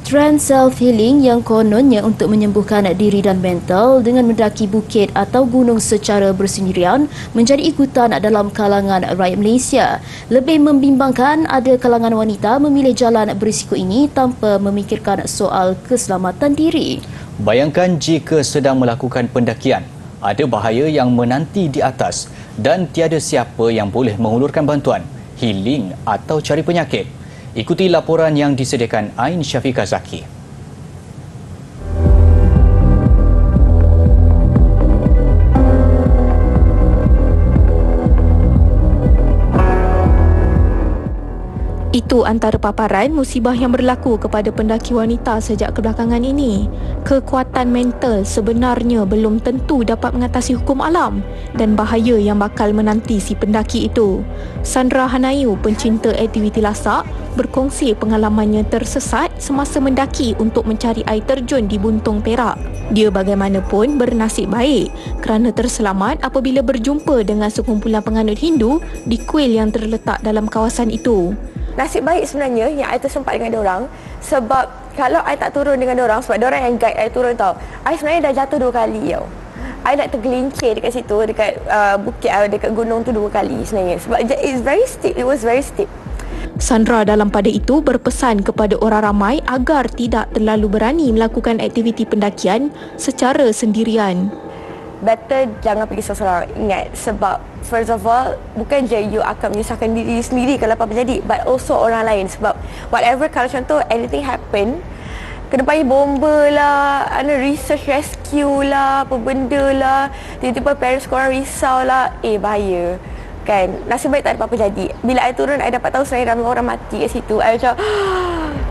Trend self-healing yang kononnya untuk menyembuhkan diri dan mental dengan mendaki bukit atau gunung secara bersendirian menjadi ikutan dalam kalangan rakyat Malaysia. Lebih membimbangkan, ada kalangan wanita memilih jalan berisiko ini tanpa memikirkan soal keselamatan diri. Bayangkan jika sedang melakukan pendakian, ada bahaya yang menanti di atas dan tiada siapa yang boleh mengulurkan bantuan, healing atau cari penyakit. Ikuti laporan yang disediakan Ain Syafiqah Zaki. Itu antara paparan musibah yang berlaku kepada pendaki wanita sejak kebelakangan ini. Kekuatan mental sebenarnya belum tentu dapat mengatasi hukum alam dan bahaya yang bakal menanti si pendaki itu. Sandra Hanayu, pencinta aktiviti lasak, berkongsi pengalamannya tersesat semasa mendaki untuk mencari air terjun di Buntung Perak. Dia bagaimanapun bernasib baik kerana terselamat apabila berjumpa dengan sekumpulan penganut Hindu di kuil yang terletak dalam kawasan itu. Nasib baik sebenarnya yang I tersempat dengan diorang, sebab kalau I tak turun dengan diorang, sebab diorang yang guide I turun tau, I sebenarnya dah jatuh 2 kali tau. I nak tergelincir dekat situ, dekat bukit, dekat gunung tu 2 kali sebenarnya, sebab it's very steep, it was very steep. Sandra dalam pada itu berpesan kepada orang ramai agar tidak terlalu berani melakukan aktiviti pendakian secara sendirian. Better jangan pergi seorang-seorang. Ingat, sebab first of all, bukan je you akan menyusahkan diri sendiri kalau apa-apa jadi, but also orang lain. Sebab whatever, kalau contoh anything happen, kena panggil bomba lah, research rescue lah, apa benda lah, tiba-tiba parents korang risau lah, bahaya kan. Nasib baik tak ada apa-apa jadi. Bila I turun, I dapat tahu sebenarnya ramai orang mati kat situ. I macam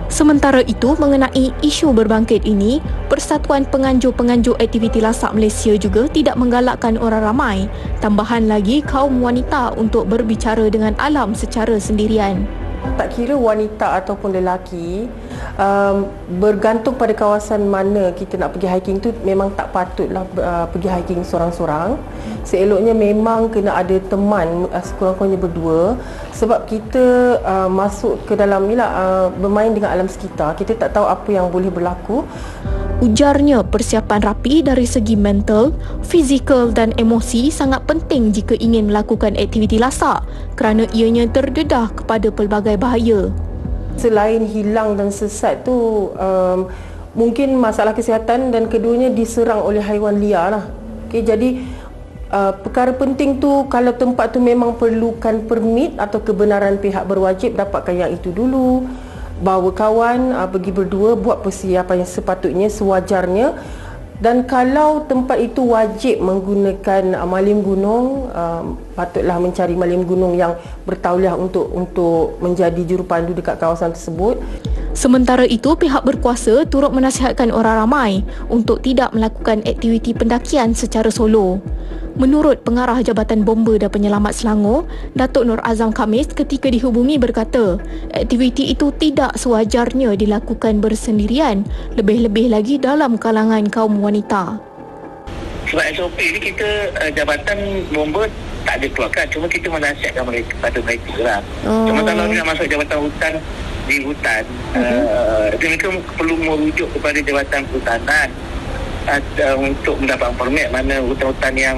Sementara itu, mengenai isu berbangkit ini, Persatuan Penganjur-Penganjur Aktiviti Lasak Malaysia juga tidak menggalakkan orang ramai, tambahan lagi kaum wanita untuk berbicara dengan alam secara sendirian. Tak kira wanita ataupun lelaki, bergantung pada kawasan mana kita nak pergi hiking tu, memang tak patutlah pergi hiking seorang-seorang. Seeloknya memang kena ada teman, sekurang-kurangnya berdua, sebab kita masuk ke dalam bermain dengan alam sekitar, kita tak tahu apa yang boleh berlaku. Ujarnya, persiapan rapi dari segi mental, fizikal dan emosi sangat penting jika ingin melakukan aktiviti lasak kerana ianya terdedah kepada pelbagai bahaya. Selain hilang dan sesat tu, mungkin masalah kesihatan dan keduanya diserang oleh haiwan liar lah. Jadi perkara penting tu, kalau tempat tu memang perlukan permit atau kebenaran pihak berwajib, dapatkan yang itu dulu. Bawa kawan, pergi berdua, buat persiapan yang sepatutnya, sewajarnya. Dan kalau tempat itu wajib menggunakan malim gunung, patutlah mencari malim gunung yang bertauliah untuk menjadi jurupandu dekat kawasan tersebut. Sementara itu, pihak berkuasa turut menasihatkan orang ramai untuk tidak melakukan aktiviti pendakian secara solo. Menurut Pengarah Jabatan Bomba dan Penyelamat Selangor, Datuk Nur Azam Khamis ketika dihubungi berkata, aktiviti itu tidak sewajarnya dilakukan bersendirian, lebih-lebih lagi dalam kalangan kaum wanita. Sebab SOP ni kita Jabatan Bomba tak ada keluarkan, cuma kita menasihatkan mereka pada mereka lah. Cuma kalau nak masuk Jabatan Hutan, di hutan, mereka perlu merujuk kepada Jabatan Perhutanan untuk mendapat permit. Mana hutan-hutan yang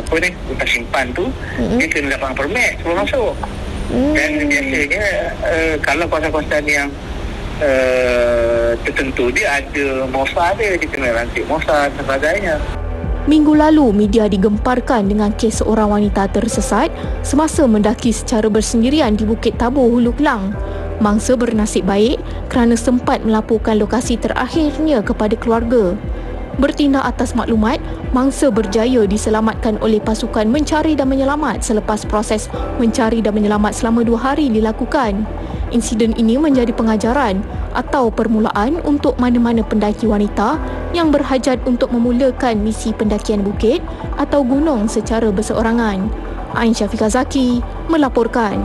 hutan simpan tu, dia kena dapat permit sebelum masuk. Dan biasanya kalau kawasan-kawasan yang tertentu, dia ada MOSA dia kena rantik MOSA dan sebagainya. Minggu lalu, media digemparkan dengan kes seorang wanita tersesat semasa mendaki secara bersendirian di Bukit Tabur, Hulu Kelang. Mangsa bernasib baik kerana sempat melaporkan lokasi terakhirnya kepada keluarga. Bertindak atas maklumat, mangsa berjaya diselamatkan oleh pasukan mencari dan menyelamat selepas proses mencari dan menyelamat selama 2 hari dilakukan. Insiden ini menjadi pengajaran atau permulaan untuk mana-mana pendaki wanita yang berhajat untuk memulakan misi pendakian bukit atau gunung secara berseorangan. Ain Syafiqah Zaki melaporkan.